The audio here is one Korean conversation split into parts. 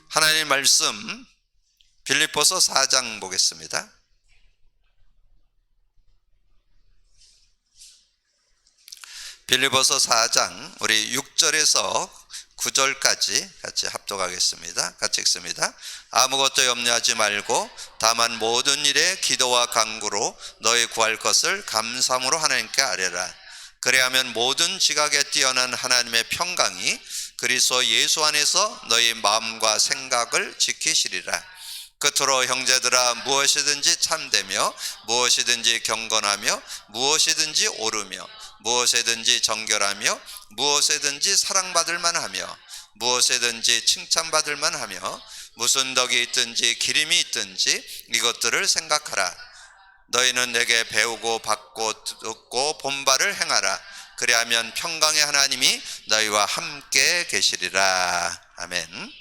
하나님 말씀 빌립보서 4장 보겠습니다. 빌립보서 4장 우리 6절에서 9절까지 같이 합독하겠습니다. 같이 읽습니다. 아무것도 염려하지 말고 다만 모든 일에 기도와 간구로 너희 구할 것을 감사함으로 하나님께 아뢰라. 그래야면 모든 지각에 뛰어난 하나님의 평강이 그리스도 예수 안에서 너희 마음과 생각을 지키시리라. 끝으로 형제들아, 무엇이든지 참되며 무엇이든지 경건하며 무엇이든지 옳으며 무엇이든지 정결하며 무엇이든지 사랑받을 만하며 무엇이든지 칭찬받을 만하며 무슨 덕이 있든지 기림이 있든지 이것들을 생각하라. 너희는 내게 배우고 받고 듣고 본바를 행하라. 그리하면 평강의 하나님이 너희와 함께 계시리라. 아멘.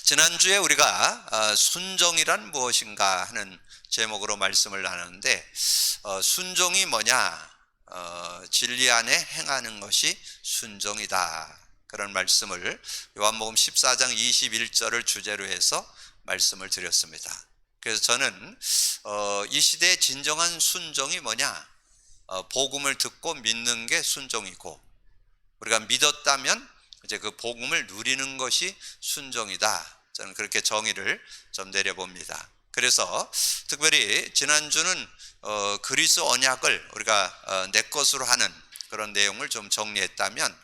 지난주에 우리가 순종이란 무엇인가 하는 제목으로 말씀을 나눴는데, 순종이 뭐냐? 진리 안에 행하는 것이 순종이다. 그런 말씀을 요한복음 14장 21절을 주제로 해서 말씀을 드렸습니다. 그래서 저는 이 시대의 진정한 순종이 뭐냐? 복음을 듣고 믿는 게 순종이고, 우리가 믿었다면 이제 그 복음을 누리는 것이 순종이다. 저는 그렇게 정의를 좀 내려봅니다. 그래서 특별히 지난주는 그리스도 언약을 우리가 내 것으로 하는 그런 내용을 좀 정리했다면,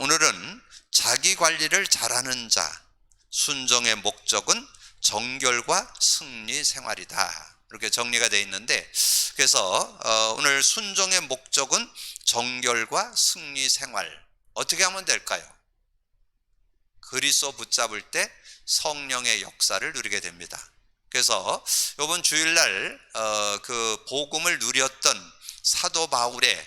오늘은 자기 관리를 잘하는 자, 순종의 목적은 정결과 승리 생활이다. 이렇게 정리가 되어 있는데, 그래서 오늘 순종의 목적은 정결과 승리 생활, 어떻게 하면 될까요? 그리스도 붙잡을 때 성령의 역사를 누리게 됩니다. 그래서 이번 주일날 그 복음을 누렸던 사도 바울의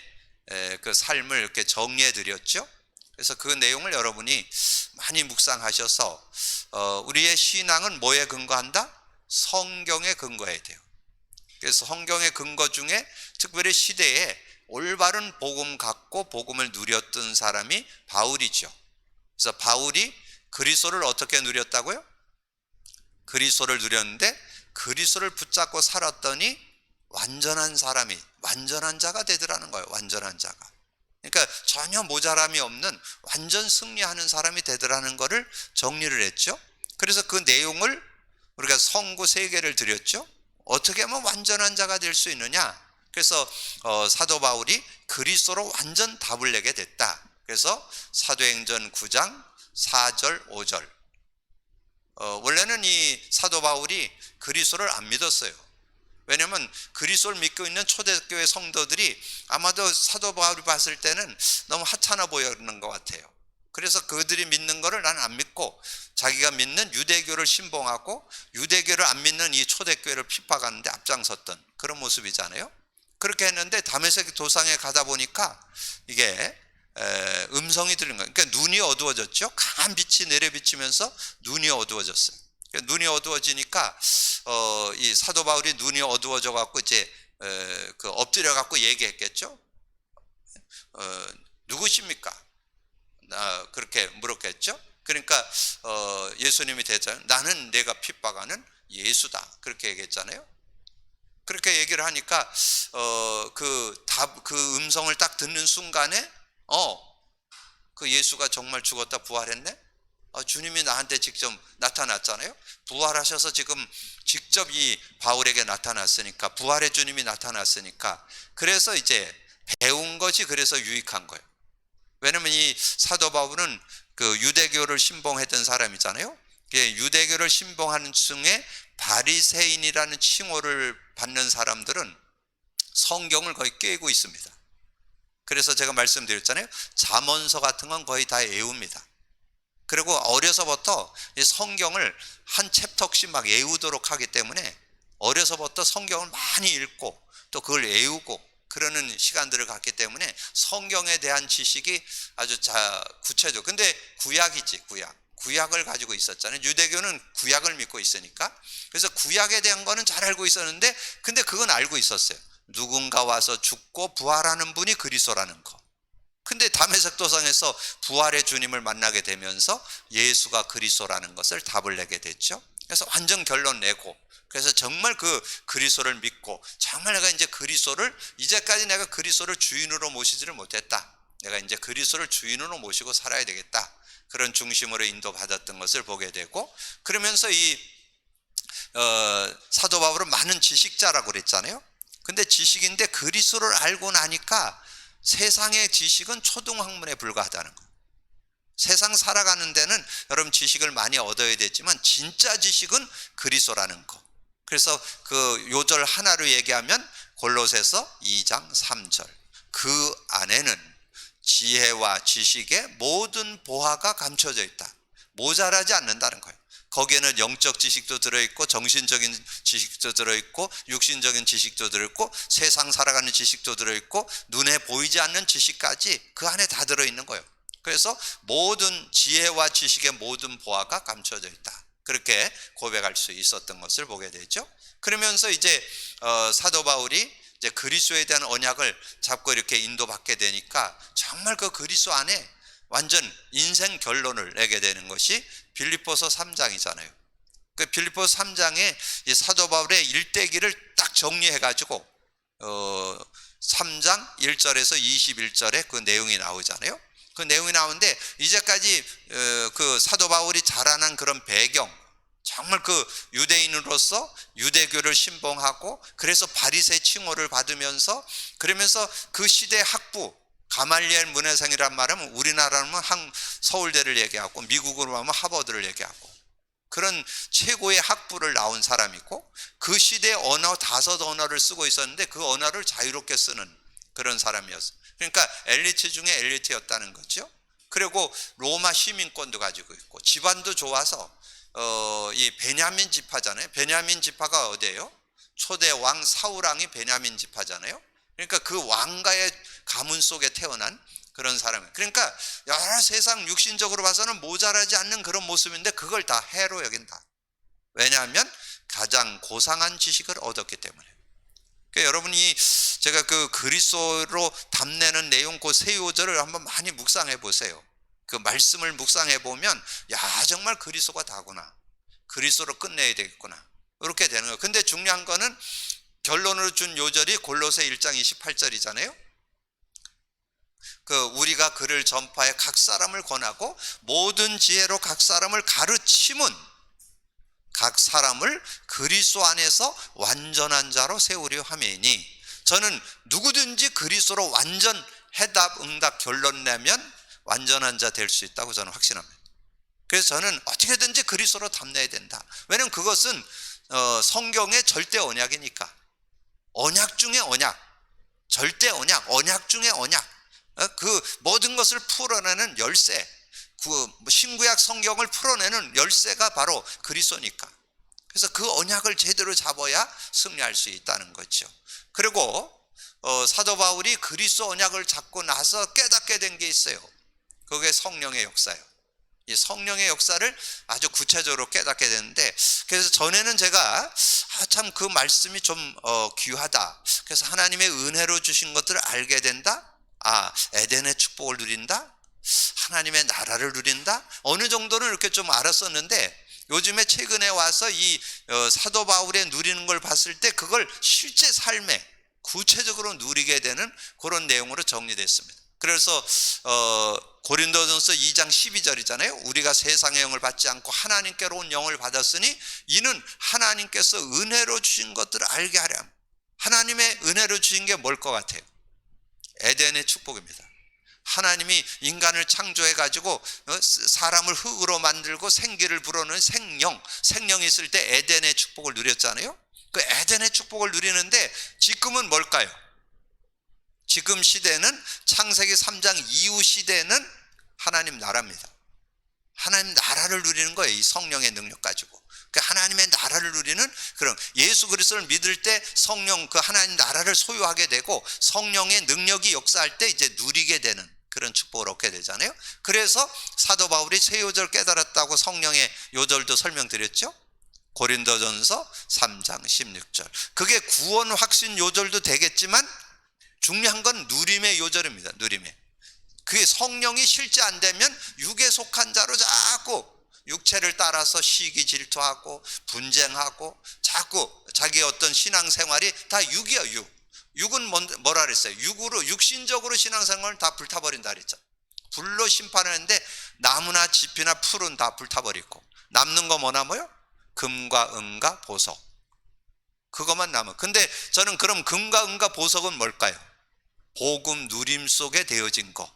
그 삶을 이렇게 정리해 드렸죠. 그래서 그 내용을 여러분이 많이 묵상하셔서 우리의 신앙은 뭐에 근거한다? 성경에 근거해야 돼요. 그래서 성경의 근거 중에 특별히 시대에 올바른 복음 갖고 복음을 누렸던 사람이 바울이죠. 그래서 바울이 그리스도를 어떻게 누렸다고요? 그리스도를 누렸는데 그리스도를 붙잡고 살았더니 완전한 사람이, 완전한 자가 되더라는 거예요. 완전한 자가. 그러니까 전혀 모자람이 없는 완전 승리하는 사람이 되더라는 것을 정리를 했죠. 그래서 그 내용을 우리가 성구 3개를 드렸죠. 어떻게 하면 완전한 자가 될 수 있느냐? 그래서 사도 바울이 그리스도로 완전 답을 내게 됐다. 그래서 사도행전 9장 4절 5절, 원래는 이 사도 바울이 그리스도를 안 믿었어요. 왜냐하면 그리스도를 믿고 있는 초대교회 성도들이 아마도 사도 바울이 봤을 때는 너무 하찮아 보이는 것 같아요. 그래서 그들이 믿는 거를 나는 안 믿고 자기가 믿는 유대교를 신봉하고 유대교를 안 믿는 이 초대교회를 핍박하는데 앞장섰던 그런 모습이잖아요. 그렇게 했는데 다메섹 도상에 가다 보니까 이게 음성이 들린 거예요. 그러니까 눈이 어두워졌죠. 강한 빛이 내려비치면서 눈이 어두워졌어요. 그러니까 눈이 어두워지니까 이 사도 바울이 눈이 어두워져 갖고 이제 그 엎드려 갖고 얘기했겠죠. 누구십니까? 그렇게 물었겠죠. 그러니까 예수님이 대답하잖아요. 나는 내가 핍박하는 예수다. 그렇게 얘기했잖아요. 그렇게 얘기를 하니까 그 음성을 딱 듣는 순간에 그 예수가 정말 죽었다 부활했네? 주님이 나한테 직접 나타났잖아요. 부활하셔서 지금 직접 이 바울에게 나타났으니까, 부활의 주님이 나타났으니까, 그래서 이제 배운 것이 그래서 유익한 거예요. 왜냐면 이 사도 바울은 그 유대교를 신봉했던 사람이잖아요. 유대교를 신봉하는 중에 바리새인이라는 칭호를 받는 사람들은 성경을 거의 꿰고 있습니다. 그래서 제가 말씀드렸잖아요. 잠언서 같은 건 거의 다 외웁니다. 그리고 어려서부터 이 성경을 한 챕터씩 막 외우도록 하기 때문에 어려서부터 성경을 많이 읽고 또 그걸 외우고 그러는 시간들을 갖기 때문에 성경에 대한 지식이 아주 구체적. 근데 구약이지, 구약을 가지고 있었잖아요. 유대교는 구약을 믿고 있으니까. 그래서 구약에 대한 거는 잘 알고 있었는데, 근데 그건 알고 있었어요. 누군가 와서 죽고 부활하는 분이 그리스도라는 거. 근데 다메섹 도상에서 부활의 주님을 만나게 되면서 예수가 그리스도라는 것을 답을 내게 됐죠. 그래서 완전 결론 내고, 그래서 정말 그 그리스도를 믿고, 정말 내가 이제 그리스도를, 이제까지 내가 그리스도를 주인으로 모시지를 못했다, 내가 이제 그리스도를 주인으로 모시고 살아야 되겠다, 그런 중심으로 인도받았던 것을 보게 되고, 그러면서 이 사도 바울은 많은 지식자라고 그랬잖아요. 근데 지식인데 그리스도를 알고 나니까 세상의 지식은 초등학문에 불과하다는 거예요. 세상 살아가는 데는 여러분 지식을 많이 얻어야 되지만 진짜 지식은 그리스도라는 거. 그래서 그 요절 하나로 얘기하면 골로새서 2장 3절, 그 안에는 지혜와 지식의 모든 보화가 감춰져 있다. 모자라지 않는다는 거예요. 거기에는 영적 지식도 들어있고, 정신적인 지식도 들어있고, 육신적인 지식도 들어있고, 세상 살아가는 지식도 들어있고, 눈에 보이지 않는 지식까지 그 안에 다 들어있는 거예요. 그래서 모든 지혜와 지식의 모든 보화가 감춰져 있다, 그렇게 고백할 수 있었던 것을 보게 되죠. 그러면서 이제 사도 바울이 이제 그리스도에 대한 언약을 잡고 이렇게 인도받게 되니까 정말 그 그리스도 안에 완전 인생 결론을 내게 되는 것이 빌립보서 3장이잖아요. 그 빌립보서 3장에 이 사도 바울의 일대기를 딱 정리해가지고 3장 1절에서 21절에 그 내용이 나오잖아요. 그 내용이 나오는데, 이제까지 그 사도 바울이 자라난 그런 배경, 정말 그 유대인으로서 유대교를 신봉하고, 그래서 바리새 칭호를 받으면서, 그러면서 그 시대 학부, 가말리엘 문해생이란 말하면 우리나라는 서울대를 얘기하고, 미국으로 하면 하버드를 얘기하고, 그런 최고의 학부를 나온 사람이고, 그 시대의 언어 5언어를 쓰고 있었는데 그 언어를 자유롭게 쓰는 그런 사람이었어요. 그러니까 엘리트 중에 엘리트였다는 거죠. 그리고 로마 시민권도 가지고 있고, 집안도 좋아서 이 베냐민 지파잖아요. 베냐민 지파가 어디예요? 초대 왕 사울왕이 베냐민 지파잖아요. 그러니까 그 왕가의 가문 속에 태어난 그런 사람이에요. 그러니까 여러 세상 육신적으로 봐서는 모자라지 않는 그런 모습인데 그걸 다 해로 여긴다. 왜냐하면 가장 고상한 지식을 얻었기 때문에. 그러니까 여러분이 제가 그 그리스도로 답내는 내용, 그 세 요절을 한번 많이 묵상해 보세요. 그 말씀을 묵상해 보면, 야, 정말 그리스도가 다구나, 그리스도로 끝내야 되겠구나, 이렇게 되는 거예요. 근데 중요한 거는 결론으로 준 요절이 골로새 1장 28절이잖아요. 그 우리가 그를 전파해 각 사람을 권하고 모든 지혜로 각 사람을 가르침은 각 사람을 그리스도 안에서 완전한 자로 세우려 함이니, 저는 누구든지 그리스도로 완전 해답 응답 결론 내면 완전한 자 될 수 있다고 저는 확신합니다. 그래서 저는 어떻게든지 그리스도로 답내야 된다. 왜냐하면 그것은 성경의 절대 언약이니까. 언약 중에 언약, 절대 언약, 언약 중에 언약, 그 모든 것을 풀어내는 열쇠, 그 신구약 성경을 풀어내는 열쇠가 바로 그리스도니까. 그래서 그 언약을 제대로 잡아야 승리할 수 있다는 거죠. 그리고 사도 바울이 그리스도 언약을 잡고 나서 깨닫게 된 게 있어요. 그게 성령의 역사예요. 이 성령의 역사를 아주 구체적으로 깨닫게 되는데, 그래서 전에는 제가 참 그 말씀이 좀 귀하다, 그래서 하나님의 은혜로 주신 것들을 알게 된다, 에덴의 축복을 누린다, 하나님의 나라를 누린다, 어느 정도는 이렇게 좀 알았었는데, 요즘에 최근에 와서 이 사도 바울의 누리는 걸 봤을 때 그걸 실제 삶에 구체적으로 누리게 되는 그런 내용으로 정리됐습니다. 그래서 고린도전서 2장 12절이잖아요. 우리가 세상의 영을 받지 않고 하나님께로 온 영을 받았으니 이는 하나님께서 은혜로 주신 것들을 알게 하려 합니다. 하나님의 은혜로 주신 게 뭘 것 같아요? 에덴의 축복입니다. 하나님이 인간을 창조해 가지고 사람을 흙으로 만들고 생기를 불어넣은 생명이 있을 때 에덴의 축복을 누렸잖아요. 그 에덴의 축복을 누리는데 지금은 뭘까요? 지금 시대는 창세기 3장 이후 시대는 하나님 나라입니다. 하나님 나라를 누리는 거예요. 이 성령의 능력 가지고. 그 하나님의 나라를 누리는 그런, 예수 그리스도를 믿을 때 성령, 그 하나님 나라를 소유하게 되고 성령의 능력이 역사할 때 이제 누리게 되는 그런 축복을 얻게 되잖아요. 그래서 사도 바울이 세 요절 깨달았다고 성령의 요절도 설명드렸죠. 고린도전서 3장 16절. 그게 구원 확신 요절도 되겠지만 중요한 건 누림의 요절입니다. 누림의. 그게 성령이 실제 안 되면 육에 속한 자로 자꾸 육체를 따라서 시기 질투하고 분쟁하고 자꾸 자기 어떤 신앙생활이 다 육이야. 육은 뭐라 그랬어요? 육으로 육신적으로 신앙생활을 다 불타버린다 그랬죠. 불로 심판하는데 나무나 짚이나 풀은 다 불타버리고 남는 거 뭐나 뭐요? 금과 은과 보석, 그것만 남아. 근데 저는 그럼 금과 은과 보석은 뭘까요? 복음 누림 속에 되어진 거,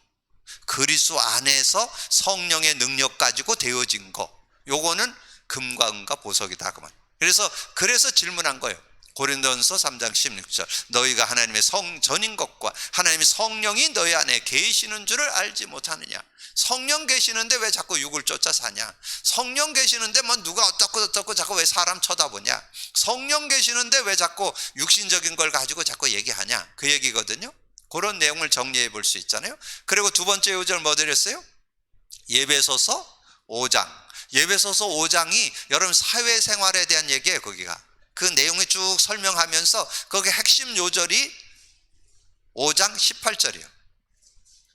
그리스도 안에서 성령의 능력 가지고 되어진 거, 요거는 금과 은과 보석이다 그만. 그래서 질문한 거예요. 고린도전서 3장 16절, 너희가 하나님의 성전인 것과 하나님의 성령이 너희 안에 계시는 줄을 알지 못하느냐. 성령 계시는데 왜 자꾸 육을 쫓아 사냐. 성령 계시는데 뭐 누가 어떻고 자꾸 왜 사람 쳐다보냐. 성령 계시는데 왜 자꾸 육신적인 걸 가지고 자꾸 얘기하냐, 그 얘기거든요. 그런 내용을 정리해 볼 수 있잖아요. 그리고 두 번째 요절 뭐 드렸어요? 예배소서 5장. 예배소서 5장이 여러분 사회생활에 대한 얘기예요. 거기가 그 내용을 쭉 설명하면서 거기 핵심 요절이 5장 18절이에요.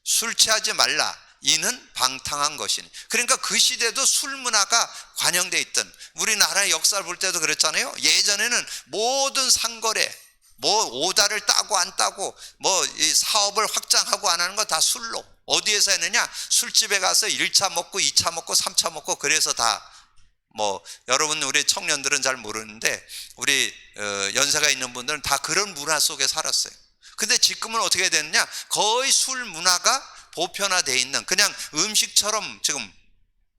술 취하지 말라, 이는 방탕한 것이니. 그러니까 그 시대도 술 문화가 관영돼 있던, 우리나라의 역사를 볼 때도 그랬잖아요. 예전에는 모든 상거래, 뭐 오다를 따고 안 따고 뭐 이 사업을 확장하고 안 하는 거 다 술로. 어디에서 했느냐? 술집에 가서 1차 먹고 2차 먹고 3차 먹고. 그래서 다 뭐 여러분, 우리 청년들은 잘 모르는데 우리 연세가 있는 분들은 다 그런 문화 속에 살았어요. 근데 지금은 어떻게 됐느냐? 거의 술 문화가 보편화되어 있는, 그냥 음식처럼 지금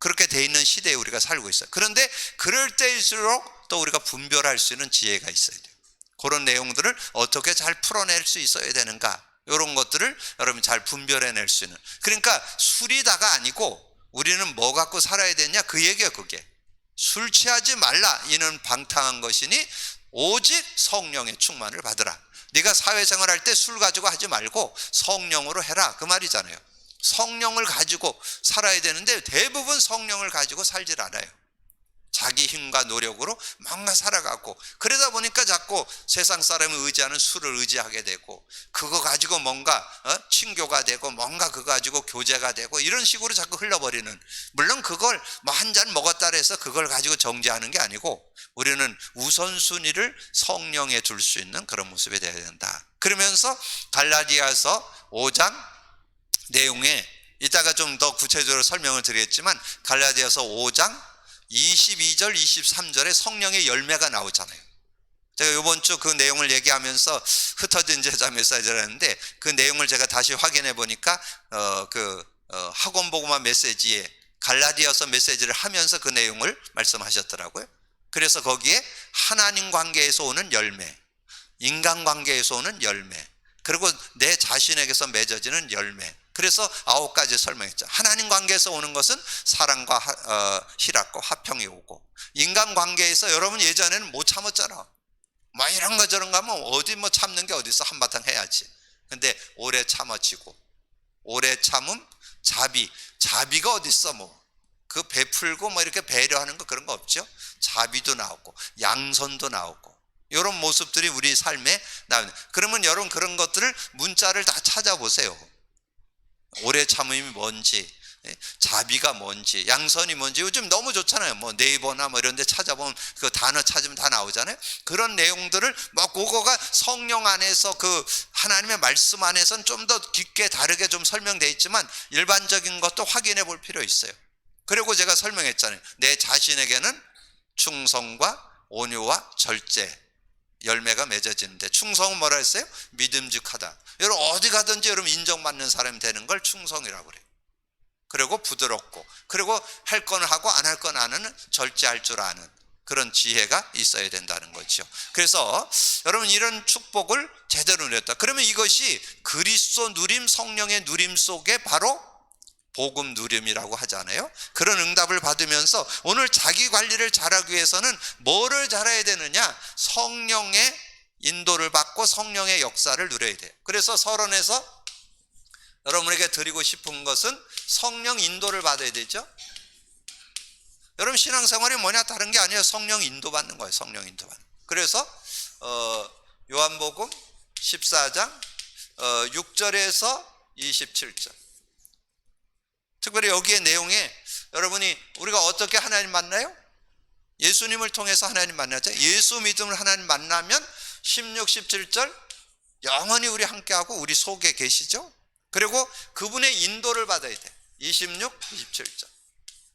그렇게 돼 있는 시대에 우리가 살고 있어요. 그런데 그럴 때일수록 또 우리가 분별할 수 있는 지혜가 있어야 돼요. 그런 내용들을 어떻게 잘 풀어낼 수 있어야 되는가, 이런 것들을 여러분 잘 분별해낼 수 있는. 그러니까 술이 다가 아니고 우리는 뭐 갖고 살아야 되냐, 그 얘기예요. 그게 술 취하지 말라, 이는 방탕한 것이니 오직 성령의 충만을 받으라. 네가 사회생활 할 때 술 가지고 하지 말고 성령으로 해라, 그 말이잖아요. 성령을 가지고 살아야 되는데 대부분 성령을 가지고 살질 않아요. 자기 힘과 노력으로 뭔가 살아가고, 그러다 보니까 자꾸 세상 사람을 의지하는 술을 의지하게 되고, 그거 가지고 뭔가 친교가 되고, 뭔가 그거 가지고 교제가 되고, 이런 식으로 자꾸 흘러버리는. 물론 그걸 뭐 한 잔 먹었다 해서 그걸 가지고 정죄하는 게 아니고, 우리는 우선순위를 성령에 둘 수 있는 그런 모습이 되어야 된다. 그러면서 갈라디아서 5장 내용에 이따가 좀 더 구체적으로 설명을 드리겠지만, 갈라디아서 5장 22절 23절에 성령의 열매가 나오잖아요. 제가 이번 주 그 내용을 얘기하면서 흩어진 제자 메시지를 했는데, 그 내용을 제가 다시 확인해 보니까 학원복음화 메시지에 갈라디아서 메시지를 하면서 그 내용을 말씀하셨더라고요. 그래서 거기에 하나님 관계에서 오는 열매, 인간 관계에서 오는 열매, 그리고 내 자신에게서 맺어지는 열매, 그래서 9가지 설명했죠. 하나님 관계에서 오는 것은 사랑과 희락과 화평이 오고, 인간 관계에서 여러분 예전에는 못 참았잖아. 뭐 이런 거 저런 거 하면 어디 뭐 참는 게 어디 있어. 한바탕 해야지. 근데 오래 참아지고, 오래 참음, 자비가 어디 있어. 뭐 그 베풀고 뭐 이렇게 배려하는 거, 그런 거 없죠. 자비도 나오고 양선도 나오고, 이런 모습들이 우리 삶에 나옵니다. 그러면 여러분 그런 것들을 문자를 다 찾아보세요. 오래 참음이 뭔지, 자비가 뭔지, 양선이 뭔지. 요즘 너무 좋잖아요. 뭐 네이버나 뭐 이런 데 찾아보면 그 단어 찾으면 다 나오잖아요. 그런 내용들을 뭐 그거가 성령 안에서 그 하나님의 말씀 안에서는 좀 더 깊게 다르게 좀 설명되어 있지만, 일반적인 것도 확인해 볼 필요 있어요. 그리고 제가 설명했잖아요. 내 자신에게는 충성과 온유와 절제 열매가 맺어지는데, 충성은 뭐라 했어요? 믿음직하다. 여러분 어디 가든지 여러분 인정받는 사람이 되는 걸 충성이라고 그래요. 그리고 부드럽고, 그리고 할 건 하고 안 할 건 안 하는, 절제할 줄 아는 그런 지혜가 있어야 된다는 거죠. 그래서 여러분 이런 축복을 제대로 누렸다. 그러면 이것이 그리스도 누림, 성령의 누림 속에 바로 복음 누림이라고 하잖아요. 그런 응답을 받으면서 오늘 자기 관리를 잘하기 위해서는 뭐를 잘해야 되느냐? 성령의 인도를 받고 성령의 역사를 누려야 돼요. 그래서 서론에서 여러분에게 드리고 싶은 것은 성령 인도를 받아야 되죠. 여러분 신앙생활이 뭐냐, 다른 게 아니에요. 성령 인도받는 거예요. 성령 인도받는. 그래서 요한복음 14장 6절에서 27절, 특별히 여기에 내용에 여러분이 우리가 어떻게 하나님 만나요? 예수님을 통해서 하나님 만나죠. 예수 믿음을 하나님 만나면 16, 17절 영원히 우리 함께하고 우리 속에 계시죠. 그리고 그분의 인도를 받아야 돼. 26, 27절.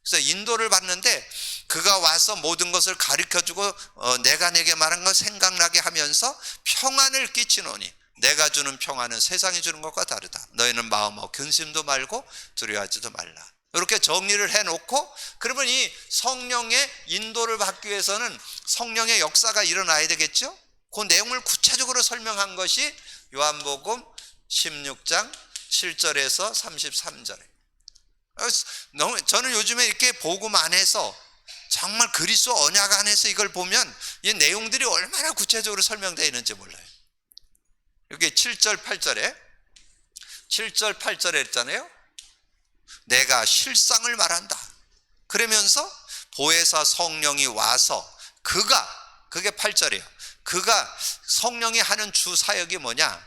그래서 인도를 받는데 그가 와서 모든 것을 가르쳐주고 내가 내게 말한 것 생각나게 하면서 평안을 끼치노니 내가 주는 평안은 세상이 주는 것과 다르다. 너희는 마음하고 근심도 말고 두려워하지도 말라. 이렇게 정리를 해놓고, 그러면 이 성령의 인도를 받기 위해서는 성령의 역사가 일어나야 되겠죠. 그 내용을 구체적으로 설명한 것이 요한복음 16장 7절에서 33절에. 저는 요즘에 이렇게 복음 안에서 정말 그리스도 언약 안에서 이걸 보면 이 내용들이 얼마나 구체적으로 설명되어 있는지 몰라요. 여기 7절 8절에 7절 8절에 했잖아요. 내가 실상을 말한다. 그러면서 보혜사 성령이 와서 그게 8절이에요. 그가 성령이 하는 주 사역이 뭐냐?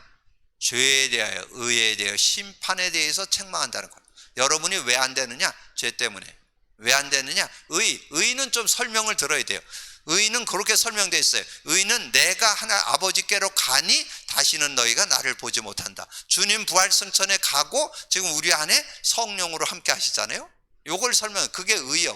죄에 대하여, 의에 대하여, 심판에 대해서 책망한다는 거예요. 여러분이 왜 안 되느냐? 죄 때문에. 왜 안 되느냐? 의는 좀 설명을 들어야 돼요. 의는 그렇게 설명되어 있어요. 의는 내가 하나 아버지께로 가니 다시는 너희가 나를 보지 못한다. 주님 부활승천에 가고 지금 우리 안에 성령으로 함께 하시잖아요. 요걸 그게 의요.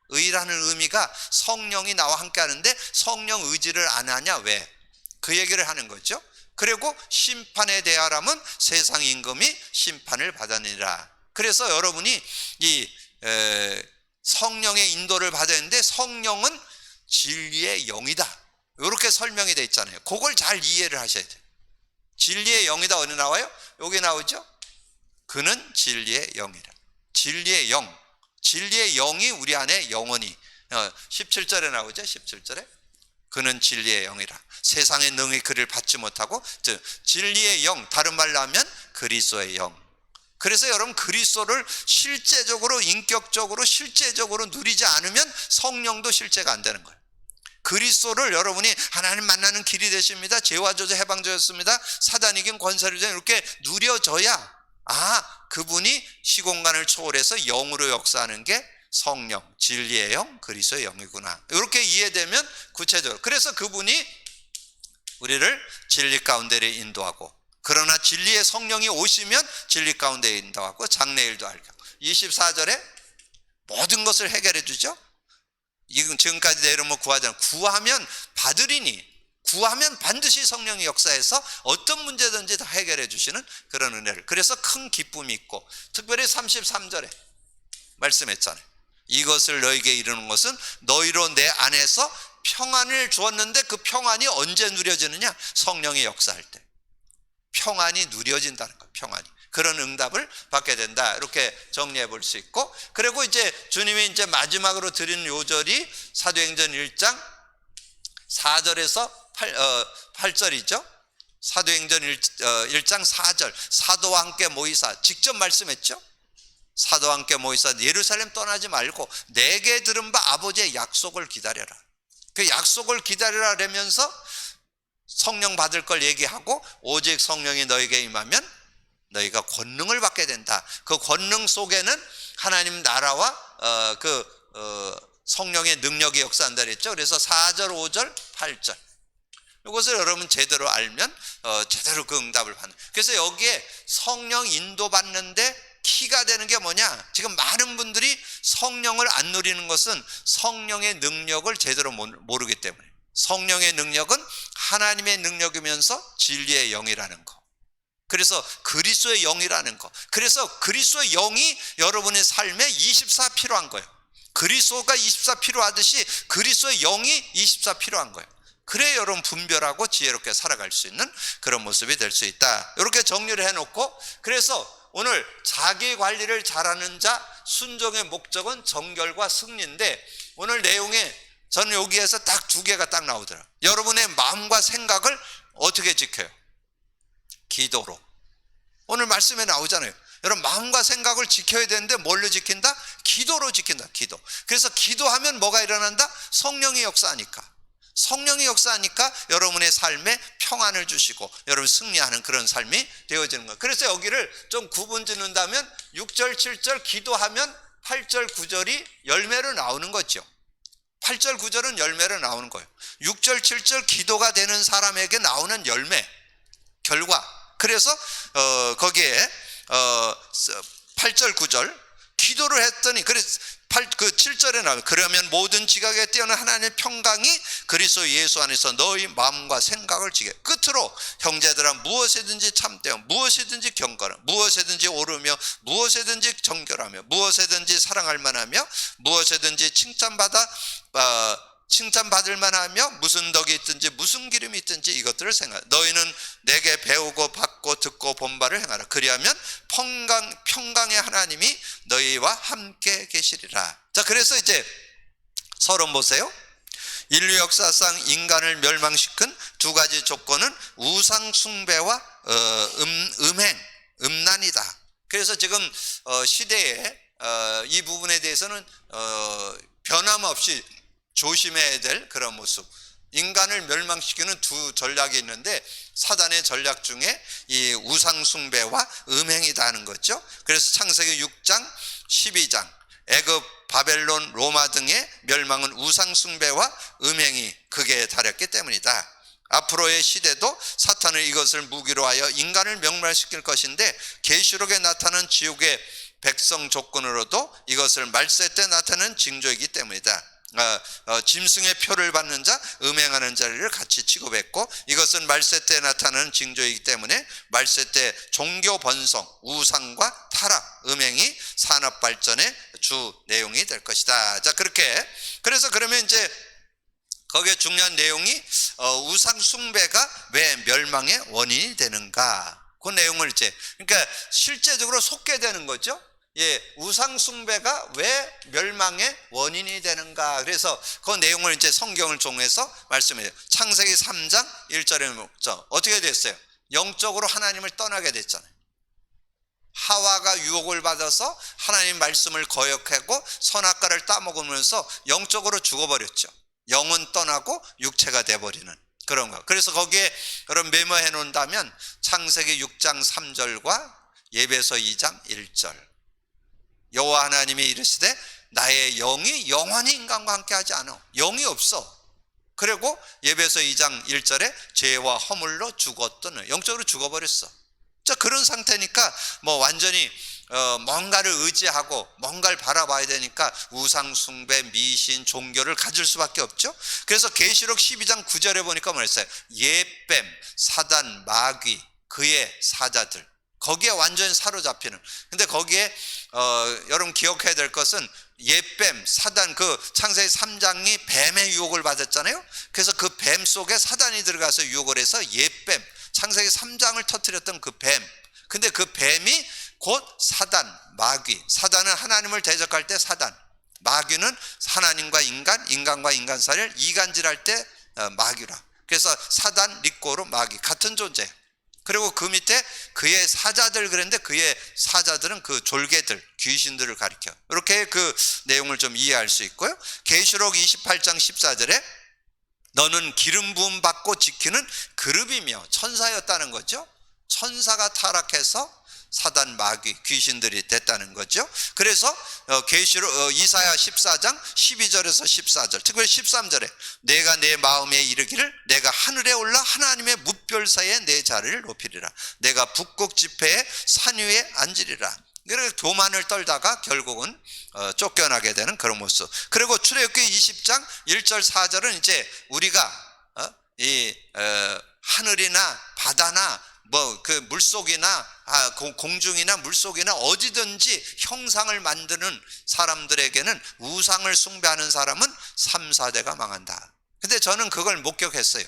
의라는 의미가 성령이 나와 함께 하는데 성령 의지를 안 하냐? 왜? 그 얘기를 하는 거죠. 그리고 심판에 대하라면 세상 임금이 심판을 받으니라. 그래서 여러분이 이 성령의 인도를 받아야 하는데 성령은 진리의 영이다. 이렇게 설명이 되어 있잖아요. 그걸 잘 이해를 하셔야 돼요. 진리의 영이다 어디 나와요? 여기 나오죠. 그는 진리의 영이라. 진리의 영. 진리의 영이 우리 안에 영원히 17절에 나오죠. 17절에 그는 진리의 영이라. 세상의 능히 그를 받지 못하고, 진리의 영, 다른 말로 하면 그리스도의 영. 그래서 여러분 그리스도를 실제적으로, 인격적으로, 실제적으로 누리지 않으면 성령도 실제가 안 되는 거예요. 그리스도를 여러분이 하나님 만나는 길이 되십니다. 죄와 저주 해방되었습니다. 사단 이긴 권세를 이렇게 누려져야 그분이 시공간을 초월해서 영으로 역사하는 게 성령, 진리의 영, 그리스도의 영이구나. 이렇게 이해되면 구체적으로. 그래서 그분이 우리를 진리 가운데로 인도하고, 그러나 진리의 성령이 오시면 진리 가운데 인도하고 장래일도 알게 하고, 24절에 모든 것을 해결해 주죠. 이건 지금까지 내 이름을 구하잖아요. 구하면 받으리니, 구하면 반드시 성령이 역사해서 어떤 문제든지 다 해결해 주시는 그런 은혜를. 그래서 큰 기쁨이 있고, 특별히 33절에 말씀했잖아요. 이것을 너에게 이르는 것은 너희로 내 안에서 평안을 주었는데 그 평안이 언제 누려지느냐? 성령이 역사할 때 평안이 누려진다는 거예요. 평안이. 그런 응답을 받게 된다. 이렇게 정리해 볼 수 있고, 그리고 이제 주님이 이제 마지막으로 드린 요절이 사도행전 1장 4절에서 8절이죠. 사도행전 1장 4절. 사도와 함께 모이사, 직접 말씀했죠. 사도와 함께 모이사 예루살렘 떠나지 말고 내게 들은 바 아버지의 약속을 기다려라. 그 약속을 기다려라 라면서 성령 받을 걸 얘기하고, 오직 성령이 너에게 임하면 너희가 권능을 받게 된다. 그 권능 속에는 하나님 나라와 성령의 능력이 역사한다 그랬죠. 그래서 4절, 5절, 8절 이것을 여러분 제대로 알면 제대로 그 응답을 받는. 그래서 여기에 성령 인도받는데 키가 되는 게 뭐냐? 지금 많은 분들이 성령을 안 누리는 것은 성령의 능력을 제대로 모르기 때문에. 성령의 능력은 하나님의 능력이면서 진리의 영이라는 거. 그래서 그리스도의 영이라는 거. 그래서 그리스도의 영이 여러분의 삶에 24 필요한 거예요. 그리스도가 24 필요하듯이 그리스도의 영이 24 필요한 거예요. 그래 여러분 분별하고 지혜롭게 살아갈 수 있는 그런 모습이 될 수 있다. 이렇게 정리를 해놓고, 그래서 오늘 자기 관리를 잘하는 자 순종의 목적은 정결과 승리인데, 오늘 내용에 저는 여기에서 딱 두 개가 딱 나오더라고요. 여러분의 마음과 생각을 어떻게 지켜요? 기도로. 오늘 말씀에 나오잖아요. 여러분 마음과 생각을 지켜야 되는데 뭘로 지킨다? 기도로 지킨다. 기도. 그래서 기도하면 뭐가 일어난다? 성령이 역사하니까. 성령이 역사하니까 여러분의 삶에 평안을 주시고 여러분 승리하는 그런 삶이 되어지는 거예요. 그래서 여기를 좀 구분 짓는다면 6절 7절 기도하면 8절 9절이 열매로 나오는 거죠. 8절 9절은 열매로 나오는 거예요. 6절 7절 기도가 되는 사람에게 나오는 열매, 결과. 그래서 거기에 8절 9절 기도를 했더니 그래서 그 7절에 나오면 그러면 모든 지각에 뛰어난 하나님의 평강이 그리스도 예수 안에서 너희 마음과 생각을 지게. 끝으로 형제들아 무엇이든지 참되어 무엇이든지 경건하며 무엇이든지 오르며 무엇이든지 정결하며 무엇이든지 사랑할 만하며 무엇이든지 칭찬받을 만하며 무슨 덕이 있든지 무슨 기름이 있든지 이것들을 생각하라. 너희는 내게 배우고 받고 듣고 본 바를 행하라. 그리하면 평강의 하나님이 너희와 함께 계시리라. 자, 그래서 이제 서론 보세요. 인류 역사상 인간을 멸망시킨 두 가지 조건은 우상 숭배와 음란이다. 그래서 지금 시대에 이 부분에 대해서는 변함없이 조심해야 될 그런 모습. 인간을 멸망시키는 두 전략이 있는데 사단의 전략 중에 이 우상 숭배와 음행이다 하는 거죠. 그래서 창세기 6장 12장 애굽, 바벨론, 로마 등의 멸망은 우상 숭배와 음행이 극에 달했기 때문이다. 앞으로의 시대도 사탄은 이것을 무기로 하여 인간을 멸망시킬 것인데 계시록에 나타난 지옥의 백성 조건으로도 이것을 말세 때 나타나는 징조이기 때문이다. 짐승의 표를 받는 자, 음행하는 자를 같이 취급했고 이것은 말세 때 나타나는 징조이기 때문에 말세 때 종교 번성, 우상과 타락, 음행이 산업 발전의 주 내용이 될 것이다. 자, 그렇게 그래서 그러면 이제 거기에 중요한 내용이 우상 숭배가 왜 멸망의 원인이 되는가? 그 내용을 이제 그러니까 실제적으로 속게되는 거죠. 예, 우상 숭배가 왜 멸망의 원인이 되는가? 그래서 그 내용을 이제 성경을 통해서 말씀해요. 창세기 3장 1절에 어떻게 됐어요? 영적으로 하나님을 떠나게 됐잖아요. 하와가 유혹을 받아서 하나님 말씀을 거역하고 선악과를 따먹으면서 영적으로 죽어버렸죠. 영은 떠나고 육체가 돼버리는 그런 거. 그래서 거기에 그런 메모해 놓는다면 창세기 6장 3절과 예배서 2장 1절. 여호와 하나님이 이르시되 나의 영이 영원히 인간과 함께 하지 않아. 영이 없어. 그리고 예배서 2장 1절에 죄와 허물로 죽었던 영적으로 죽어버렸어. 자, 그런 상태니까 뭐 완전히 뭔가를 의지하고 뭔가를 바라봐야 되니까 우상 숭배, 미신, 종교를 가질 수밖에 없죠. 그래서 계시록 12장 9절에 보니까 뭐랬어요? 예뱀, 사단, 마귀, 그의 사자들 거기에 완전히 사로잡히는. 근데 거기에 여러분 기억해야 될 것은 예뱀, 사단, 그 창세기 3장이 뱀의 유혹을 받았잖아요. 그래서 그 뱀 속에 사단이 들어가서 유혹을 해서 예뱀, 창세기 3장을 터뜨렸던 그 뱀. 근데 그 뱀이 곧 사단, 마귀. 사단은 하나님을 대적할 때 사단, 마귀는 하나님과 인간, 인간과 인간 사이를 이간질할 때 마귀라. 그래서 사단, 리꼬로 마귀 같은 존재. 그리고 그 밑에 그의 사자들 그랬는데 그의 사자들은 그 졸개들, 귀신들을 가리켜. 이렇게 그 내용을 좀 이해할 수 있고요. 계시록 28장 14절에 너는 기름 부음 받고 지키는 그룹이며 천사였다는 거죠. 천사가 타락해서 사단, 마귀, 귀신들이 됐다는 거죠. 그래서 계시록 이사야 14장 12절에서 14절, 특별히 13절에 내가 내 마음에 이르기를 내가 하늘에 올라 하나님의 뭇별사이에 내 자리를 높이리라. 내가 북극 지폐의 산 위에 앉으리라. 그래서 교만을 떨다가 결국은 쫓겨나게 되는 그런 모습. 그리고 출애굽기 20장 1절 4절은 이제 우리가 하늘이나 바다나 뭐 그 물속이나 공중이나 물속이나 어디든지 형상을 만드는 사람들에게는 우상을 숭배하는 사람은 3, 4대가 망한다. 근데 저는 그걸 목격했어요.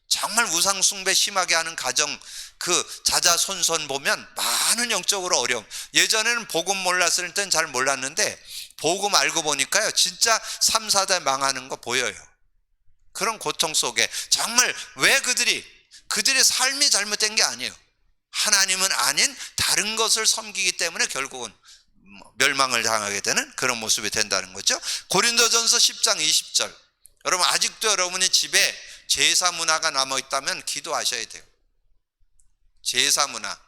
정말 우상 숭배 심하게 하는 가정 그 자자손손 보면 많은 영적으로 어려움. 예전에는 복음 몰랐을 땐 잘 몰랐는데 복음 알고 보니까요 진짜 3, 4대 망하는 거 보여요. 그런 고통 속에 정말 왜 그들의 삶이 잘못된 게 아니에요. 하나님은 아닌 다른 것을 섬기기 때문에 결국은 멸망을 당하게 되는 그런 모습이 된다는 거죠. 고린도전서 10장 20절 여러분 아직도 여러분의 집에 제사 문화가 남아있다면 기도하셔야 돼요. 제사 문화.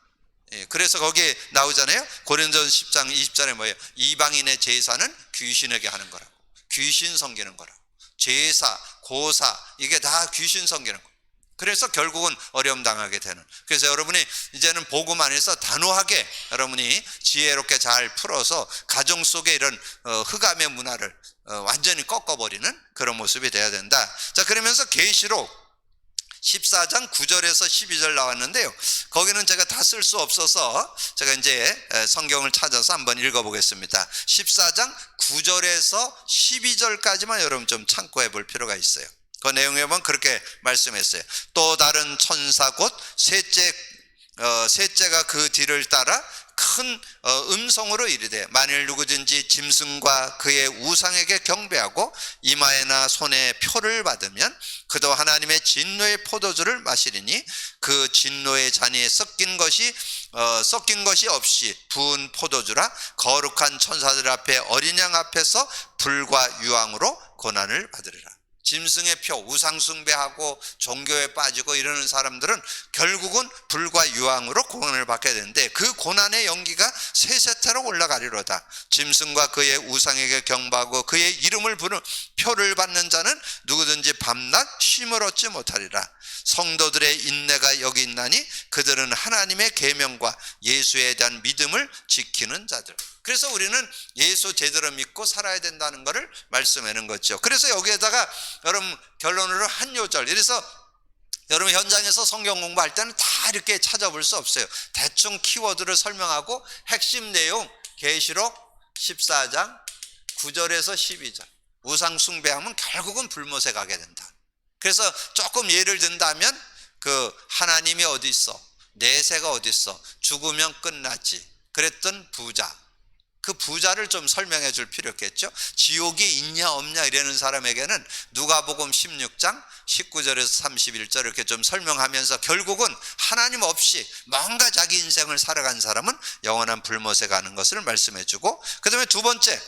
예, 그래서 거기에 나오잖아요. 고린도전서 10장 20절에 뭐예요? 이방인의 제사는 귀신에게 하는 거라고. 귀신 섬기는 거라고. 제사, 고사 이게 다 귀신 섬기는 거. 그래서 결국은 어려움 당하게 되는. 그래서 여러분이 이제는 복음 안에서 단호하게 여러분이 지혜롭게 잘 풀어서 가정 속에 이런 흑암의 문화를 완전히 꺾어버리는 그런 모습이 돼야 된다. 자, 그러면서 계시록 14장 9절에서 12절 나왔는데요. 거기는 제가 다 쓸 수 없어서 제가 이제 성경을 찾아서 한번 읽어보겠습니다. 14장 9절에서 12절까지만 여러분 좀 참고해 볼 필요가 있어요. 그 내용에 보면 그렇게 말씀했어요. 또 다른 천사 곧 셋째가 그 뒤를 따라 큰 음성으로 이르되 만일 누구든지 짐승과 그의 우상에게 경배하고 이마에나 손에 표를 받으면 그도 하나님의 진노의 포도주를 마시리니 그 진노의 잔이 섞인 것이 없이 부은 포도주라 거룩한 천사들 앞에 어린 양 앞에서 불과 유황으로 고난을 받으리라. 짐승의 표, 우상 숭배하고 종교에 빠지고 이러는 사람들은 결국은 불과 유황으로 고난을 받게 되는데 그 고난의 연기가 세세태로 올라가리로다. 짐승과 그의 우상에게 경배하고 그의 이름을 부르는 표를 받는 자는 누구든지 밤낮 쉼을 얻지 못하리라. 성도들의 인내가 여기 있나니 그들은 하나님의 계명과 예수에 대한 믿음을 지키는 자들. 그래서 우리는 예수 제대로 믿고 살아야 된다는 것을 말씀하는 거죠. 그래서 여기에다가 여러분 결론으로 한 요절. 그래서 여러분 현장에서 성경 공부할 때는 다 이렇게 찾아볼 수 없어요. 대충 키워드를 설명하고 핵심 내용 계시록 14장 9절에서 12절. 우상 숭배하면 결국은 불못에 가게 된다. 그래서 조금 예를 든다면 그 하나님이 어디 있어? 내세가 어디 있어? 죽으면 끝났지. 그랬던 부자. 그 부자를 좀 설명해 줄 필요 있겠죠. 지옥이 있냐 없냐 이러는 사람에게는 누가복음 16장 19절에서 31절 이렇게 좀 설명하면서 결국은 하나님 없이 뭔가 자기 인생을 살아간 사람은 영원한 불못에 가는 것을 말씀해 주고, 그 다음에 두 번째,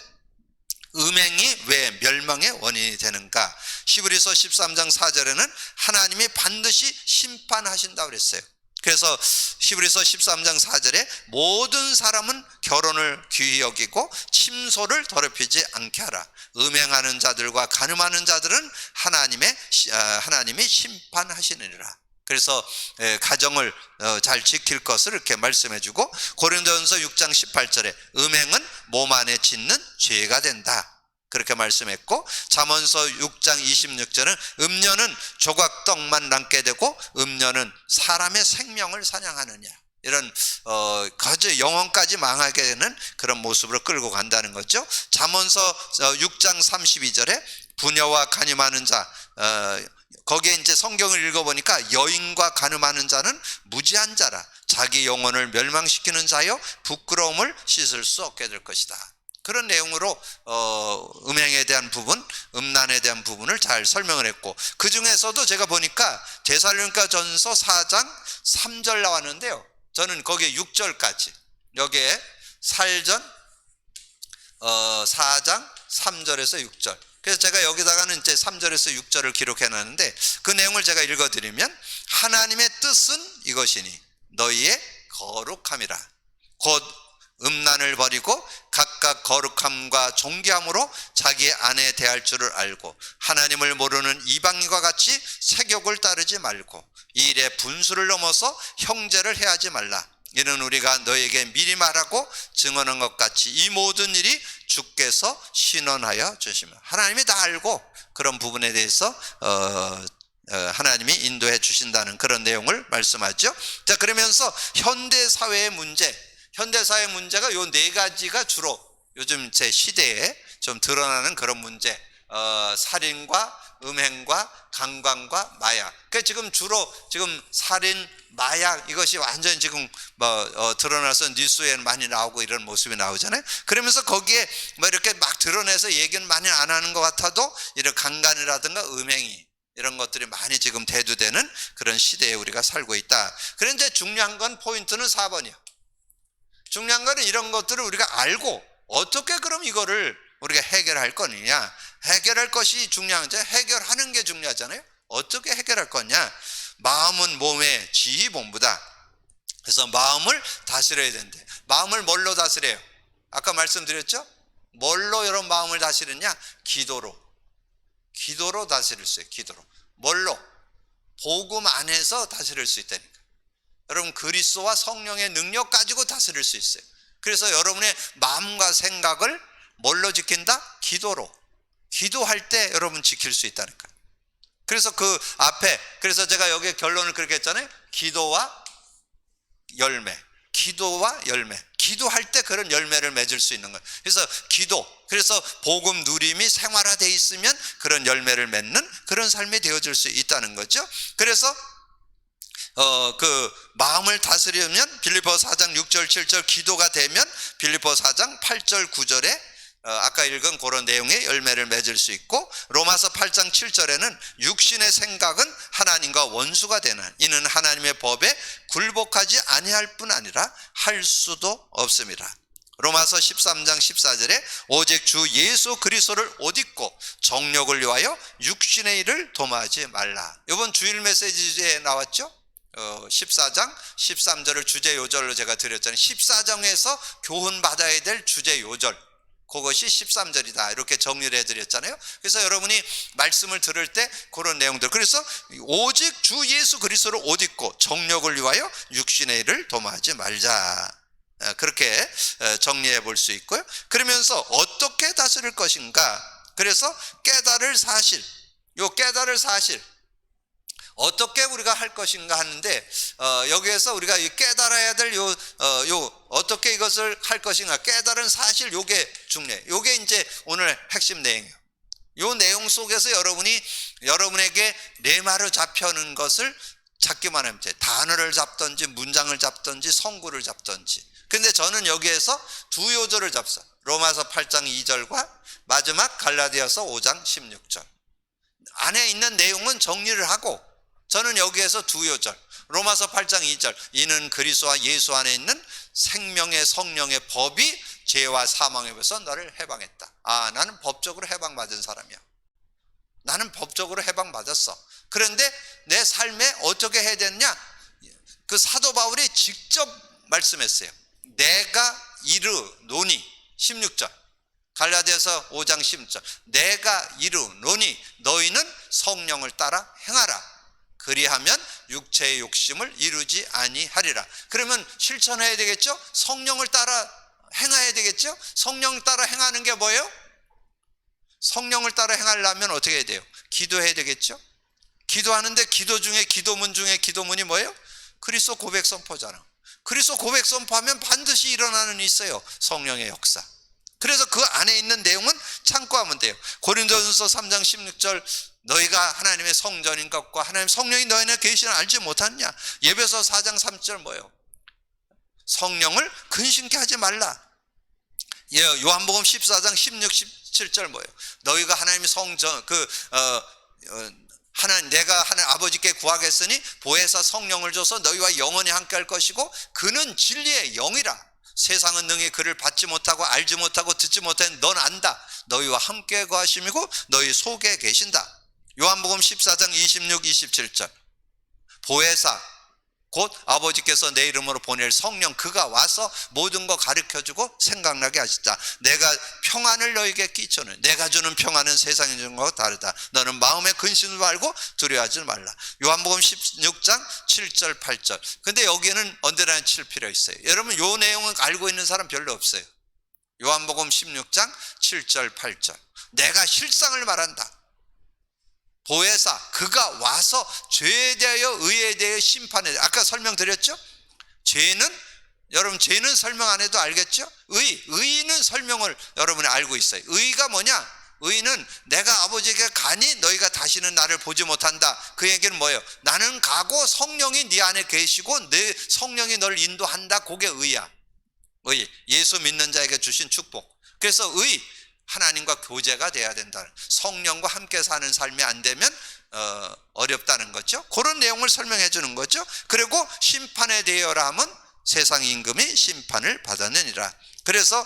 음행이 왜 멸망의 원인이 되는가. 히브리서 13장 4절에는 하나님이 반드시 심판하신다고 그랬어요. 그래서 히브리서 13장 4절에 모든 사람은 결혼을 귀히 여기고 침소를 더럽히지 않게 하라. 음행하는 자들과 간음하는 자들은 하나님이 심판하시느니라. 그래서 가정을 잘 지킬 것을 이렇게 말씀해 주고, 고린도전서 6장 18절에 음행은 몸 안에 짓는 죄가 된다. 그렇게 말씀했고, 잠언서 6장 26절은 음녀는 조각떡만 남게 되고 음녀는 사람의 생명을 사냥하느냐. 이런 거저 영혼까지 망하게 되는 그런 모습으로 끌고 간다는 거죠. 잠언서 6장 32절에 부녀와 간음하는 자, 거기에 이제 성경을 읽어보니까 여인과 간음하는 자는 무지한 자라. 자기 영혼을 멸망시키는 자여 부끄러움을 씻을 수 없게 될 것이다. 그런 내용으로 음행에 대한 부분, 음란에 대한 부분을 잘 설명을 했고, 그 중에서도 제가 보니까 데살로니가전서 4장 3절 나왔는데요. 저는 거기에 6절까지, 여기에 살전 4장 3절에서 6절. 그래서 제가 여기다가는 이제 3절에서 6절을 기록해 놨는데, 그 내용을 제가 읽어드리면, 하나님의 뜻은 이것이니 너희의 거룩함이라. 곧 음란을 버리고 각각 거룩함과 존귀함으로 자기 아내 대할 줄을 알고 하나님을 모르는 이방인과 같이 세욕을 따르지 말고 이 일에 분수를 넘어서 형제를 해하지 말라. 이는 우리가 너에게 미리 말하고 증언한 것 같이 이 모든 일이 주께서 신원하여 주시며, 하나님이 다 알고 그런 부분에 대해서 하나님이 인도해 주신다는 그런 내용을 말씀하죠. 자, 그러면서 현대사회의 문제가 요 네 가지가 주로 요즘 제 시대에 좀 드러나는 그런 문제. 살인과 음행과 강간과 마약. 그 지금 주로 살인, 마약 이것이 완전히 지금 드러나서 뉴스에 많이 나오고 이런 모습이 나오잖아요. 그러면서 거기에 이렇게 막 드러내서 얘기는 많이 안 하는 것 같아도 이런 강간이라든가 음행이 이런 것들이 많이 지금 대두되는 그런 시대에 우리가 살고 있다. 그런데 중요한 건 포인트는 4번이요. 중요한 거는 이런 것들을 우리가 알고 어떻게 그럼 이거를 우리가 해결할 거느냐? 해결할 것이 중요한지 해결하는 게 중요하잖아요. 어떻게 해결할 거냐? 마음은 몸의 지휘본부다. 그래서 마음을 다스려야 된대. 마음을 뭘로 다스려요? 아까 말씀드렸죠? 뭘로 여러분 마음을 다스리냐? 기도로 다스릴 수 있어요. 기도로. 뭘로? 복음 안에서 다스릴 수 있다니까. 여러분 그리스도와 성령의 능력 가지고 다스릴 수 있어요. 그래서 여러분의 마음과 생각을 뭘로 지킨다? 기도로. 기도할 때 여러분 지킬 수 있다니까. 그래서 그 앞에, 그래서 제가 여기에 결론을 그렇게 했잖아요. 기도와 열매. 기도할 때 그런 열매를 맺을 수 있는 거예요. 그래서 기도, 그래서 복음 누림이 생활화되어 있으면 그런 열매를 맺는 그런 삶이 되어질 수 있다는 거죠. 그래서 그 마음을 다스리면 빌립보서 4장 6절 7절 기도가 되면 빌립보서 4장 8절 9절에 아까 읽은 그런 내용의 열매를 맺을 수 있고, 로마서 8장 7절에는 육신의 생각은 하나님과 원수가 되는 이는 하나님의 법에 굴복하지 아니할 뿐 아니라 할 수도 없습니다. 로마서 13장 14절에 오직 주 예수 그리스도를 옷 입고 정욕을 위하여 육신의 일을 도모하지 말라. 이번 주일 메시지에 나왔죠? 14장 13절을 주제 요절로 제가 드렸잖아요. 14장에서 교훈 받아야 될 주제 요절, 그것이 13절이다 이렇게 정리를 해드렸잖아요. 그래서 여러분이 말씀을 들을 때 그런 내용들, 그래서 오직 주 예수 그리스도를 옷 입고 정욕을 위하여 육신의 일을 도모하지 말자, 그렇게 정리해 볼 수 있고요. 그러면서 어떻게 다스릴 것인가, 그래서 깨달을 사실, 요 깨달을 사실 어떻게 우리가 할 것인가 하는데, 여기에서 우리가 깨달아야 될 어떻게 이것을 할 것인가, 깨달은 사실, 요게 중요해요. 요게 이제 오늘 핵심 내용이에요. 요 내용 속에서 여러분에게 레마로 잡혀는 것을 잡기만 하면 돼요. 단어를 잡든지 문장을 잡든지 성구를 잡든지. 근데 저는 여기에서 두 요절을 잡았어요. 로마서 8장 2절과 마지막 갈라디아서 5장 16절. 안에 있는 내용은 정리를 하고, 저는 여기에서 두 요절, 로마서 8장 2절, 이는 그리스도와 예수 안에 있는 생명의 성령의 법이 죄와 사망에 벌써 너를 해방했다. 아, 나는 법적으로 해방받은 사람이야. 나는 법적으로 해방받았어. 그런데 내 삶에 어떻게 해야 되느냐? 그 사도 바울이 직접 말씀했어요. 내가 이르노니, 16절, 갈라디아서 5장 16절, 내가 이르노니 너희는 성령을 따라 행하라. 그리하면 육체의 욕심을 이루지 아니하리라. 그러면 실천해야 되겠죠? 성령을 따라 행해야 되겠죠? 성령을 따라 행하는 게 뭐예요? 성령을 따라 행하려면 어떻게 해야 돼요? 기도해야 되겠죠? 기도하는데 기도 중에 기도문 중에 기도문이 뭐예요? 그리스도 고백 선포잖아. 그리스도 고백 선포하면 반드시 일어나는 일이 있어요. 성령의 역사. 그래서 그 안에 있는 내용은 참고하면 돼요. 고린도전서 3장 16절, 너희가 하나님의 성전인 것과 하나님 성령이 너희 안에 계시는 알지 못하느냐. 예배서 4장 3절 뭐예요? 성령을 근심케 하지 말라. 요한복음 14장 16, 17절 뭐예요? 너희가 하나님의 성전, 내가 하나님 아버지께 구하겠으니 보혜사 성령을 줘서 너희와 영원히 함께 할 것이고 그는 진리의 영이라. 세상은 능히 그를 받지 못하고 알지 못하고 듣지 못하는 넌 안다. 너희와 함께 거하심이고 너희 속에 계신다. 요한복음 14장 26, 27절, 보혜사 곧 아버지께서 내 이름으로 보낼 성령, 그가 와서 모든 거 가르쳐주고 생각나게 하시다. 내가 평안을 너에게 끼쳐는, 내가 주는 평안은 세상에 주는 것과 다르다. 너는 마음에 근심을 말고 두려워하지 말라. 요한복음 16장 7절 8절. 근데 여기에는 언제나 칠 필요 있어요. 여러분 요 내용은 알고 있는 사람 별로 없어요. 요한복음 16장 7절 8절. 내가 실상을 말한다. 보혜사, 그가 와서 죄에 대하여 의에 대하여 심판에 대하여. 아까 설명드렸죠? 여러분 죄는 설명 안 해도 알겠죠? 의는 설명을 여러분이 알고 있어요. 의가 뭐냐? 의는 내가 아버지에게 가니 너희가 다시는 나를 보지 못한다. 그 얘기는 뭐예요? 나는 가고 성령이 네 안에 계시고 내 성령이 너를 인도한다. 그게 의야. 예수 믿는 자에게 주신 축복. 그래서 하나님과 교제가 돼야 된다. 성령과 함께 사는 삶이 안 되면 어렵다는 거죠. 그런 내용을 설명해 주는 거죠. 그리고 심판에 대하여라 하면 세상 임금이 심판을 받았느니라. 그래서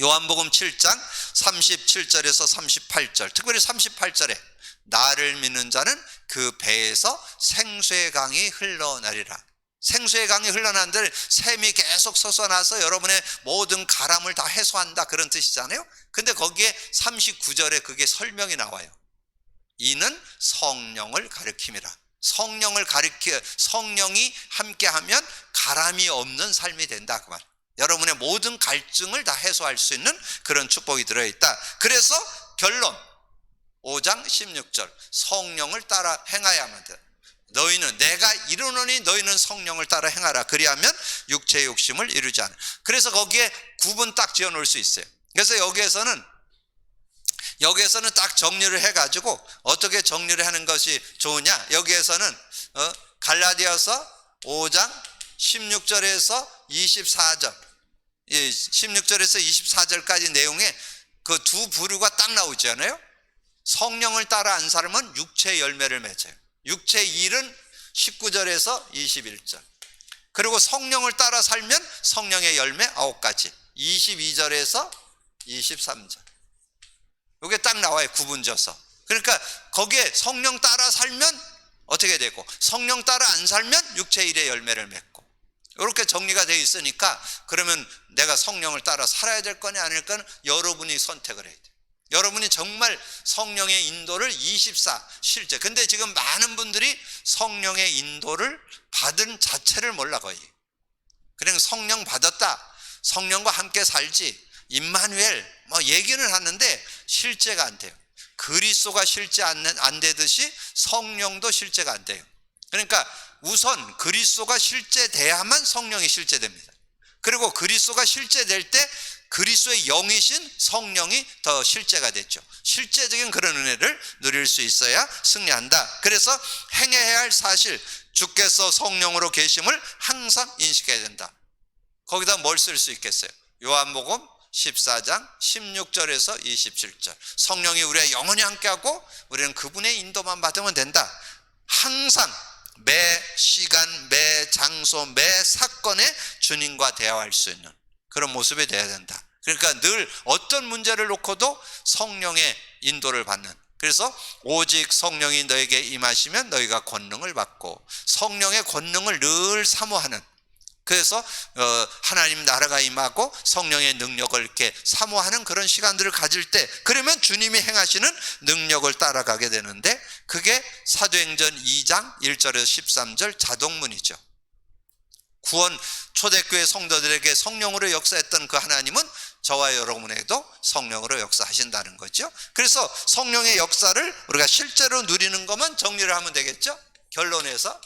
요한복음 7장 37절에서 38절, 특별히 38절에 나를 믿는 자는 그 배에서 생수의 강이 흘러나리라. 생수의 강이 흘러나는데 샘이 계속 솟아나서 여러분의 모든 가람을 다 해소한다, 그런 뜻이잖아요. 근데 거기에 39절에 그게 설명이 나와요. 이는 성령을 가리킴이라. 성령이 함께하면 가람이 없는 삶이 된다, 그 말. 여러분의 모든 갈증을 다 해소할 수 있는 그런 축복이 들어있다. 그래서 결론 5장 16절, 성령을 따라 행하야만 돼. 너희는, 내가 이루노니 너희는 성령을 따라 행하라. 그리하면 육체의 욕심을 이루지 않아. 그래서 거기에 구분 딱 지어 놓을 수 있어요. 그래서 여기에서는 딱 정리를 해가지고 어떻게 정리를 하는 것이 좋으냐. 여기에서는 갈라디아서 5장 16절에서 24절, 16절에서 24절까지 내용에 그 두 부류가 딱 나오잖아요. 성령을 따라 안 살면 육체의 열매를 맺어요. 육체의 일은 19절에서 21절. 그리고 성령을 따라 살면 성령의 열매 9가지, 22절에서 23절. 이게 딱 나와요, 구분져서. 그러니까 거기에 성령 따라 살면 어떻게 되고, 성령 따라 안 살면 육체의 일의 열매를 맺고, 이렇게 정리가 되어 있으니까, 그러면 내가 성령을 따라 살아야 될 거냐 아닐 거냐, 여러분이 선택을 해야 돼요. 여러분이 정말 성령의 인도를 24 실제. 근데 지금 많은 분들이 성령의 인도를 받은 자체를 몰라, 거의. 그냥 성령 받았다, 성령과 함께 살지, 임마누엘 뭐 얘기는 하는데 실제가 안 돼요. 그리스도가 실제 안 되듯이 성령도 실제가 안 돼요. 그러니까 우선 그리스도가 실제돼야만 성령이 실제됩니다. 그리고 그리스도가 실제될 때 그리스도의 영이신 성령이 더 실제가 됐죠. 실제적인 그런 은혜를 누릴 수 있어야 승리한다. 그래서 행해야 할 사실, 주께서 성령으로 계심을 항상 인식해야 된다. 거기다 뭘 쓸 수 있겠어요? 요한복음 14장 16절에서 27절. 성령이 우리와 영원히 함께하고 우리는 그분의 인도만 받으면 된다. 항상 매 시간, 매 장소, 매 사건에 주님과 대화할 수 있는 그런 모습이 되어야 된다. 그러니까 늘 어떤 문제를 놓고도 성령의 인도를 받는. 그래서 오직 성령이 너에게 임하시면 너희가 권능을 받고, 성령의 권능을 늘 사모하는, 그래서 하나님 나라가 임하고 성령의 능력을 이렇게 사모하는 그런 시간들을 가질 때, 그러면 주님이 행하시는 능력을 따라가게 되는데, 그게 사도행전 2장 1절에서 13절 자동문이죠. 구원 초대교회 성도들에게 성령으로 역사했던 그 하나님은 저와 여러분에게도 성령으로 역사하신다는 거죠. 그래서 성령의 역사를 우리가 실제로 누리는 것만 정리를 하면 되겠죠. 결론에서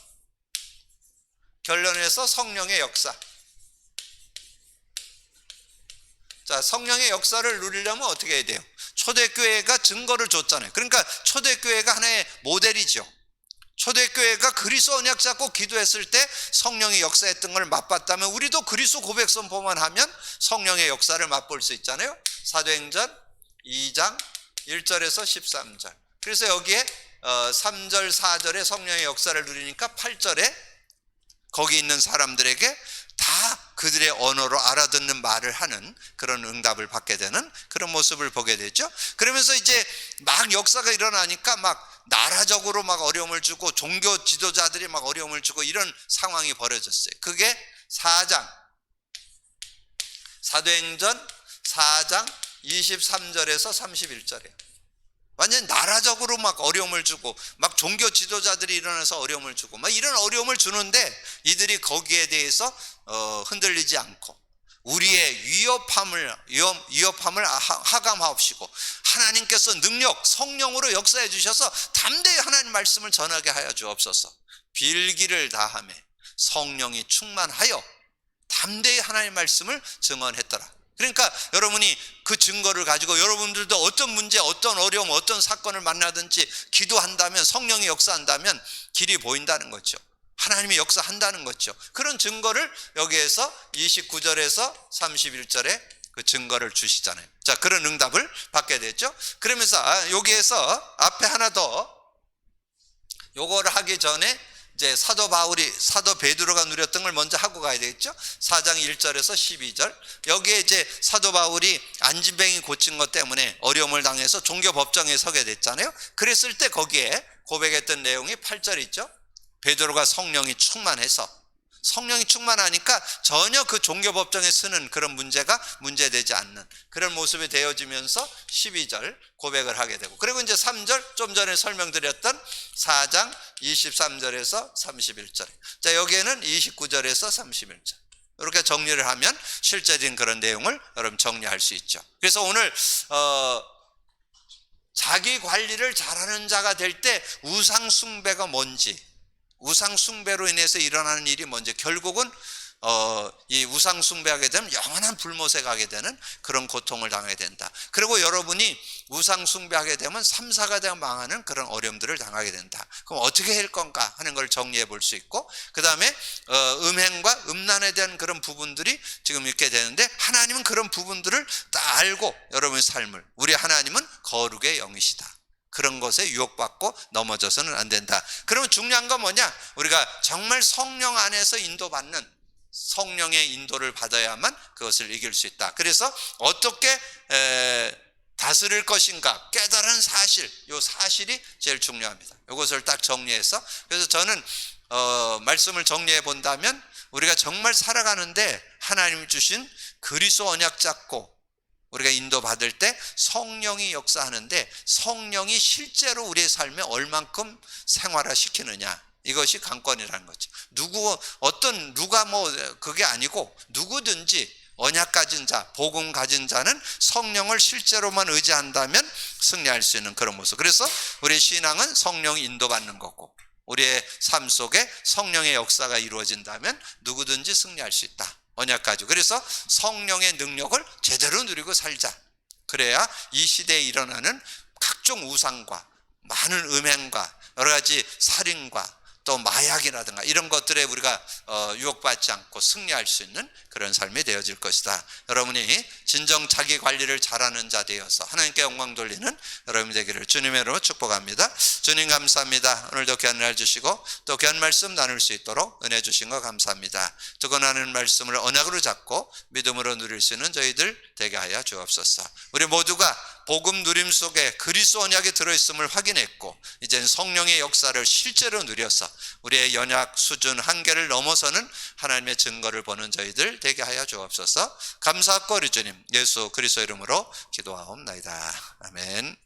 성령의 역사. 자, 성령의 역사를 누리려면 어떻게 해야 돼요? 초대교회가 증거를 줬잖아요. 그러니까 초대교회가 하나의 모델이죠. 초대교회가 그리스도 언약 잡고 기도했을 때 성령의 역사했던 걸 맛봤다면, 우리도 그리스도 고백 선포만 하면 성령의 역사를 맛볼 수 있잖아요. 사도행전 2장 1절에서 13절. 그래서 여기에 3절 4절에 성령의 역사를 누리니까 8절에 거기 있는 사람들에게 다 그들의 언어로 알아듣는 말을 하는 그런 응답을 받게 되는 그런 모습을 보게 되죠. 그러면서 이제 막 역사가 일어나니까 막 나라적으로 막 어려움을 주고, 종교 지도자들이 막 어려움을 주고, 이런 상황이 벌어졌어요. 그게 사도행전 4장 23절에서 31절이에요. 완전 나라적으로 막 어려움을 주고, 막 종교 지도자들이 일어나서 어려움을 주고, 막 이런 어려움을 주는데, 이들이 거기에 대해서 흔들리지 않고 우리의 위협함을 하감하옵시고, 하나님께서 능력, 성령으로 역사해 주셔서 담대히 하나님 말씀을 전하게 하여 주옵소서. 빌기를 다하며 성령이 충만하여 담대히 하나님 말씀을 증언했더라. 그러니까 여러분이 그 증거를 가지고 여러분들도 어떤 문제, 어떤 어려움, 어떤 사건을 만나든지 기도한다면, 성령이 역사한다면 길이 보인다는 거죠. 하나님이 역사한다는 거죠. 그런 증거를 여기에서 29절에서 31절에 그 증거를 주시잖아요. 자, 그런 응답을 받게 됐죠. 그러면서 여기에서 앞에 하나 더, 요거를 하기 전에 이제 사도 베드로가 누렸던 걸 먼저 하고 가야 되겠죠. 4장 1절에서 12절. 여기에 이제 사도 바울이 안진뱅이 고친 것 때문에 어려움을 당해서 종교 법정에 서게 됐잖아요. 그랬을 때 거기에 고백했던 내용이 8절 있죠. 베드로가 성령이 충만하니까 전혀 그 종교 법정에 서는 그런 문제가 문제되지 않는 그런 모습이 되어지면서 12절 고백을 하게 되고, 그리고 이제 3절 좀 전에 설명드렸던 4장 23절에서 31절. 자, 여기에는 29절에서 31절. 이렇게 정리를 하면 실제적인 그런 내용을 여러분 정리할 수 있죠. 그래서 오늘 자기 관리를 잘하는 자가 될 때 우상 숭배가 뭔지, 우상 숭배로 인해서 일어나는 일이 뭔지, 결국은 이 우상 숭배하게 되면 영원한 불못에 가게 되는 그런 고통을 당하게 된다. 그리고 여러분이 우상 숭배하게 되면 3, 4가 되어 망하는 그런 어려움들을 당하게 된다. 그럼 어떻게 할 건가 하는 걸 정리해 볼 수 있고, 그 다음에 음행과 음란에 대한 그런 부분들이 지금 이렇게 되는데, 하나님은 그런 부분들을 다 알고 여러분의 삶을, 우리 하나님은 거룩의 영이시다. 그런 것에 유혹받고 넘어져서는 안 된다. 그러면 중요한 건 뭐냐? 우리가 정말 성령 안에서 인도받는, 성령의 인도를 받아야만 그것을 이길 수 있다. 그래서 어떻게 다스릴 것인가 깨달은 사실, 이 사실이 제일 중요합니다. 이것을 딱 정리해서, 그래서 저는 말씀을 정리해 본다면 우리가 정말 살아가는데 하나님 주신 그리스도 언약 잡고 우리가 인도받을 때 성령이 역사하는데, 성령이 실제로 우리의 삶에 얼만큼 생활화시키느냐, 이것이 관건이라는 거죠. 누가 그게 아니고 누구든지 언약 가진 자, 복음 가진 자는 성령을 실제로만 의지한다면 승리할 수 있는 그런 모습. 그래서 우리의 신앙은 성령이 인도받는 거고, 우리의 삶 속에 성령의 역사가 이루어진다면 누구든지 승리할 수 있다. 언약 가지고. 그래서 성령의 능력을 제대로 누리고 살자. 그래야 이 시대에 일어나는 각종 우상과 많은 음행과 여러 가지 살인과 또 마약이라든가 이런 것들에 우리가 유혹받지 않고 승리할 수 있는 그런 삶이 되어질 것이다. 여러분이 진정 자기 관리를 잘하는 자 되어서 하나님께 영광 돌리는 여러분이 되기를 주님의 이름으로 축복합니다. 주님 감사합니다. 오늘도 귀한 날 주시고 또 귀한 말씀 나눌 수 있도록 은혜 주신 거 감사합니다. 두고 나는 말씀을 언약으로 잡고 믿음으로 누릴 수 있는 저희들 되게 하여 주옵소서. 우리 모두가 복음 누림 속에 그리스도 언약이 들어있음을 확인했고, 이제는 성령의 역사를 실제로 누려서 우리의 연약 수준 한계를 넘어서는 하나님의 증거를 보는 저희들 되게 하여 주옵소서. 감사하고 우리 주님 예수 그리스도 이름으로 기도하옵나이다. 아멘.